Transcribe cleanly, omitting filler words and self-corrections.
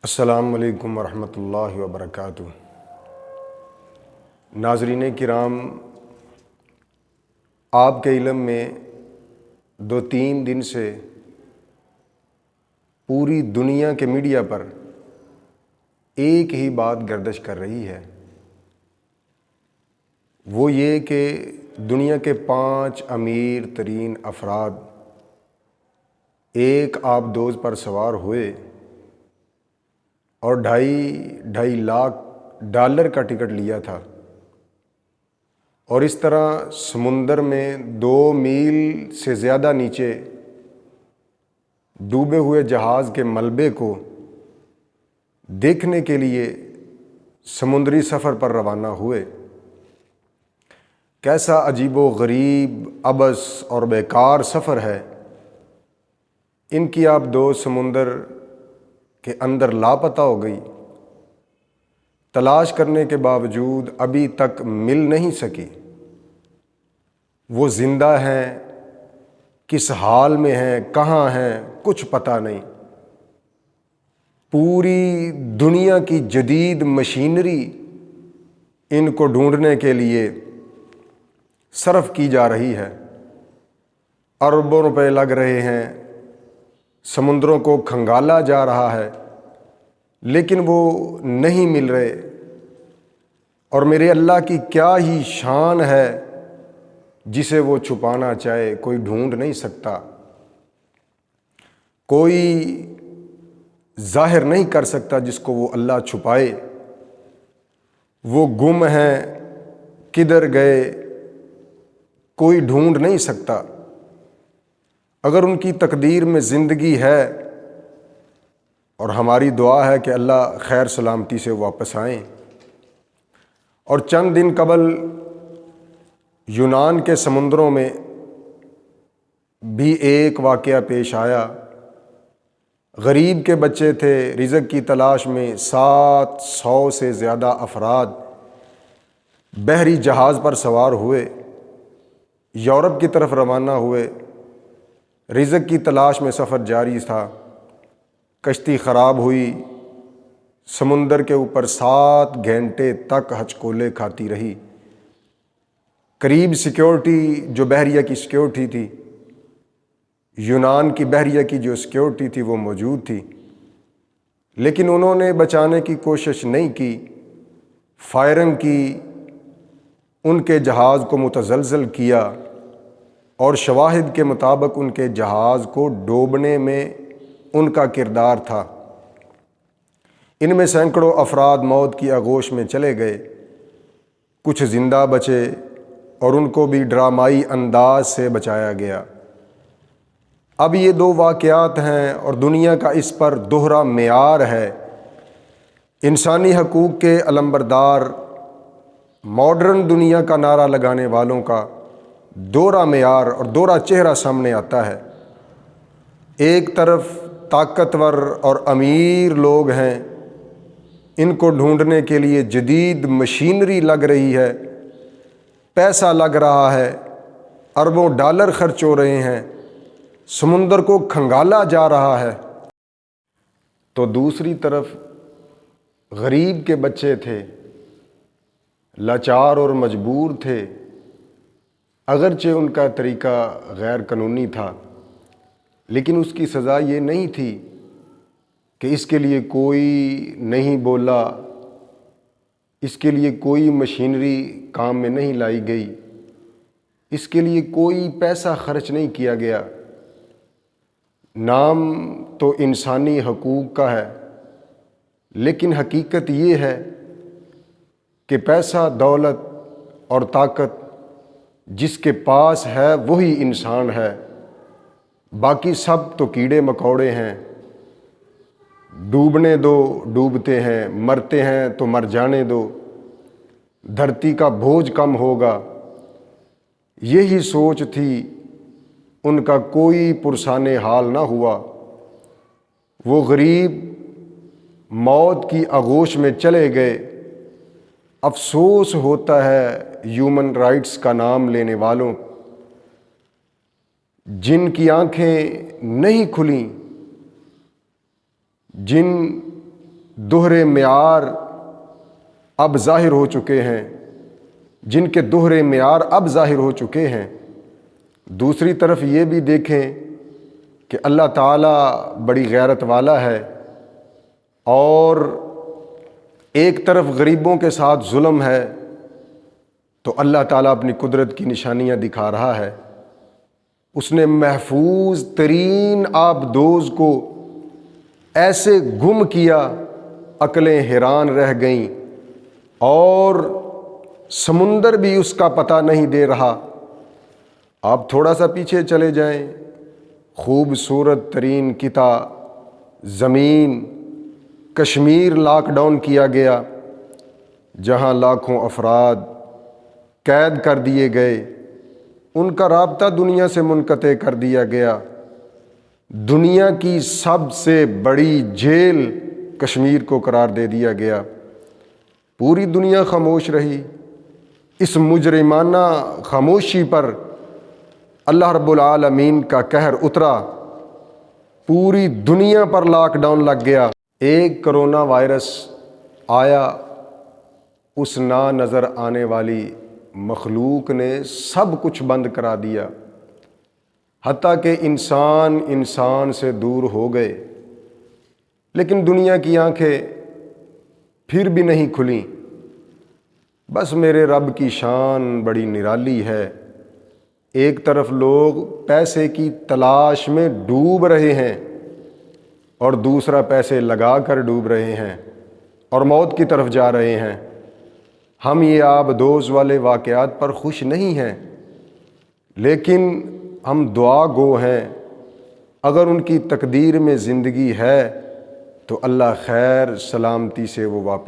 السلام علیکم ورحمۃ اللہ وبرکاتہ۔ ناظرین کرام، آپ کے علم میں 2-3 دن سے پوری دنیا کے میڈیا پر ایک ہی بات گردش کر رہی ہے، وہ یہ کہ دنیا کے 5 امیر ترین افراد ایک آبدوز پر سوار ہوئے اور ڈھائی لاکھ ڈالر کا ٹکٹ لیا تھا، اور اس طرح سمندر میں 2 میل سے زیادہ نیچے ڈوبے ہوئے جہاز کے ملبے کو دیکھنے کے لیے سمندری سفر پر روانہ ہوئے۔ کیسا عجیب و غریب، عبث اور بیکار سفر ہے۔ ان کی آبدوز سمندر کے اندر لاپتہ ہو گئی، تلاش کرنے کے باوجود ابھی تک مل نہیں سکی۔ وہ زندہ ہیں، کس حال میں ہیں، کہاں ہیں، کچھ پتہ نہیں۔ پوری دنیا کی جدید مشینری ان کو ڈھونڈنے کے لیے صرف کی جا رہی ہے، اربوں روپے لگ رہے ہیں، سمندروں کو کھنگالا جا رہا ہے، لیکن وہ نہیں مل رہے۔ اور میرے اللہ کی کیا ہی شان ہے، جسے وہ چھپانا چاہے کوئی ڈھونڈ نہیں سکتا، کوئی ظاہر نہیں کر سکتا جس کو وہ اللہ چھپائے۔ وہ گم ہیں، کدھر گئے، کوئی ڈھونڈ نہیں سکتا۔ اگر ان کی تقدیر میں زندگی ہے، اور ہماری دعا ہے کہ اللہ خیر سلامتی سے واپس آئیں۔ اور چند دن قبل یونان کے سمندروں میں بھی ایک واقعہ پیش آیا۔ غریب کے بچے تھے، رزق کی تلاش میں 700 سے زیادہ افراد بحری جہاز پر سوار ہوئے، یورپ کی طرف روانہ ہوئے۔ رزق کی تلاش میں سفر جاری تھا۔ کشتی خراب ہوئی، سمندر کے اوپر 7 گھنٹے تک ہچکولے کھاتی رہی۔ قریب سیکیورٹی، جو بحریہ کی سیکیورٹی تھی، یونان کی بحریہ کی جو سیکیورٹی تھی، وہ موجود تھی، لیکن انہوں نے بچانے کی کوشش نہیں کی، فائرنگ کی، ان کے جہاز کو متزلزل کیا، اور شواہد کے مطابق ان کے جہاز کو ڈوبنے میں ان کا کردار تھا۔ ان میں سینکڑوں افراد موت کی آغوش میں چلے گئے، کچھ زندہ بچے، اور ان کو بھی ڈرامائی انداز سے بچایا گیا۔ اب یہ 2 واقعات ہیں، اور دنیا کا اس پر دوہرا معیار ہے۔ انسانی حقوق کے علمبردار ماڈرن دنیا کا نعرہ لگانے والوں کا دوہرا معیار اور دوہرا چہرہ سامنے آتا ہے۔ ایک طرف طاقتور اور امیر لوگ ہیں، ان کو ڈھونڈنے کے لیے جدید مشینری لگ رہی ہے، پیسہ لگ رہا ہے، اربوں ڈالر خرچ ہو رہے ہیں، سمندر کو کھنگالا جا رہا ہے۔ تو دوسری طرف غریب کے بچے تھے، لاچار اور مجبور تھے، اگرچہ ان کا طریقہ غیر قانونی تھا، لیکن اس کی سزا یہ نہیں تھی کہ اس کے لیے کوئی نہیں بولا، اس کے لیے کوئی مشینری کام میں نہیں لائی گئی، اس کے لیے کوئی پیسہ خرچ نہیں کیا گیا۔ نام تو انسانی حقوق کا ہے، لیکن حقیقت یہ ہے کہ پیسہ، دولت اور طاقت جس کے پاس ہے وہی انسان ہے، باقی سب تو کیڑے مکوڑے ہیں۔ ڈوبنے دو، ڈوبتے ہیں، مرتے ہیں تو مر جانے دو، دھرتی کا بوجھ کم ہوگا۔ یہی سوچ تھی ان کا، کوئی پرسان حال نہ ہوا۔ وہ غریب موت کی آغوش میں چلے گئے۔ افسوس ہوتا ہے ہیومن رائٹس کا نام لینے والوں، جن کی آنکھیں نہیں کھلیں، جن دوہرے معیار اب ظاہر ہو چکے ہیں، جن کے دوہرے معیار اب ظاہر ہو چکے ہیں۔ دوسری طرف یہ بھی دیکھیں کہ اللہ تعالیٰ بڑی غیرت والا ہے، اور ایک طرف غریبوں کے ساتھ ظلم ہے تو اللہ تعالیٰ اپنی قدرت کی نشانیاں دکھا رہا ہے۔ اس نے محفوظ ترین آبدوز کو ایسے گم کیا، عقلیں حیران رہ گئیں، اور سمندر بھی اس کا پتہ نہیں دے رہا۔ آپ تھوڑا سا پیچھے چلے جائیں، خوبصورت ترین قطع زمین کشمیر لاک ڈاؤن کیا گیا، جہاں لاکھوں افراد قید کر دیے گئے، ان کا رابطہ دنیا سے منقطع کر دیا گیا۔ دنیا کی سب سے بڑی جیل کشمیر کو قرار دے دیا گیا۔ پوری دنیا خاموش رہی۔ اس مجرمانہ خاموشی پر اللہ رب العالمین کا قہر اترا، پوری دنیا پر لاک ڈاؤن لگ گیا۔ ایک کرونا وائرس آیا، اس نہ نظر آنے والی مخلوق نے سب کچھ بند کرا دیا، حتیٰ کہ انسان سے دور ہو گئے۔ لیکن دنیا کی آنکھیں پھر بھی نہیں کھلیں۔ بس میرے رب کی شان بڑی نرالی ہے۔ ایک طرف لوگ پیسے کی تلاش میں ڈوب رہے ہیں، اور دوسرا پیسے لگا کر ڈوب رہے ہیں اور موت کی طرف جا رہے ہیں۔ ہم یہ آبدوز والے واقعات پر خوش نہیں ہیں، لیکن ہم دعا گو ہیں۔ اگر ان کی تقدیر میں زندگی ہے تو اللہ خیر سلامتی سے وہ واپس